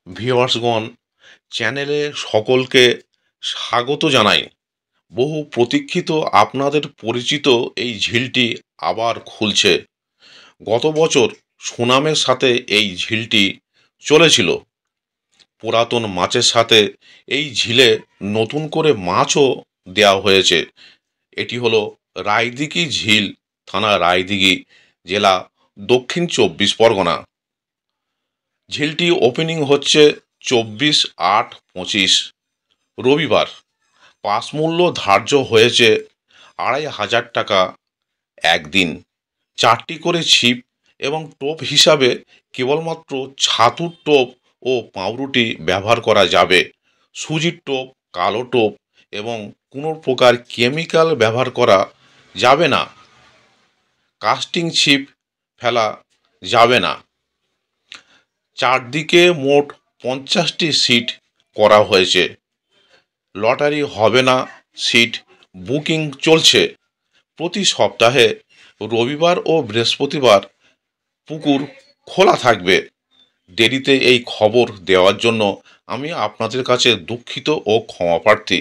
ভিউয়ার্সগণ, চ্যানেলে সকলকে স্বাগত জানাই। বহু প্রতীক্ষিত আপনাদের পরিচিত এই ঝিলটি আবার খুলছে। গত বছর সুনামের সাথে এই ঝিলটি চলেছিল। পুরাতন মাছের সাথে এই ঝিলে নতুন করে মাছও দেওয়া হয়েছে। এটি হলো রায়দিঘি ঝিল, থানা রায়দিঘি, জেলা দক্ষিণ ২৪ পরগনা। ঝিলটি ওপেনিং হচ্ছে ২৪/৮/২৫ রবিবার। পাস মূল্য ধার্য হয়েছে ২৫০০ টাকা একদিন। ৪টি করে ছিপ এবং টোপ হিসাবে কেবলমাত্র ছাতুর টোপ ও পাউরুটি ব্যবহার করা যাবে। সুজির টোপ, কালো টোপ এবং কোনো প্রকার কেমিক্যাল ব্যবহার করা যাবে না। কাস্টিং ছিপ ফেলা যাবে না। চারদিকে মোট 50টি সিট করা হয়েছে। লটারি হবে না, সিট বুকিং চলছে। প্রতি সপ্তাহে রবিবার ও বৃহস্পতিবার পুকুর খোলা থাকবে। দেরিতে এই খবর দেওয়ার জন্য আমি আপনাদের কাছে দুঃখিত ও ক্ষমাপ্রার্থী।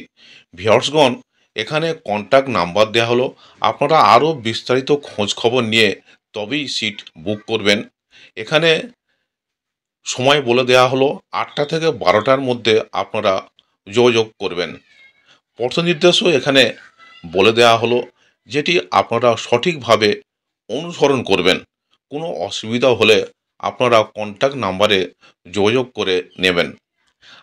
ভিউয়ার্সগণ, এখানে কন্ট্যাক্ট নাম্বার দেওয়া হলো। আপনারা আরও বিস্তারিত খোঁজ খবর নিয়ে তবেই সিট বুক করবেন। এখানে সময় বলে দেওয়া হলো ৮টা থেকে ১২টার মধ্যে আপনারা যোগাযোগ করবেন। পথ নির্দেশও এখানে বলে দেওয়া হলো, যেটি আপনারা সঠিকভাবে অনুসরণ করবেন। কোনো অসুবিধা হলে আপনারা কন্ট্যাক্ট নাম্বারে যোগাযোগ করে নেবেন।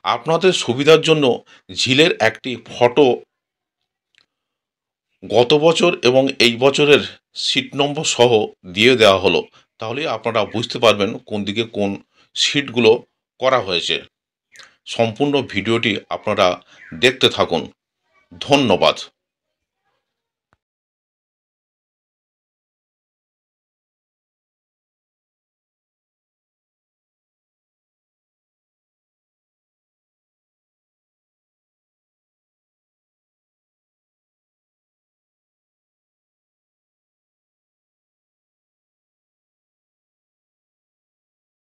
আপনাদের সুবিধার জন্য ঝিলের একটি ফটো গত বছর এবং এই বছরের সিট নম্বর সহ দিয়ে দেওয়া হলো। তাহলেই আপনারা বুঝতে পারবেন কোন দিকে কোন সিটগুলো করা হয়েছে। সম্পূর্ণ ভিডিওটি আপনারা দেখতে থাকুন। ধন্যবাদ।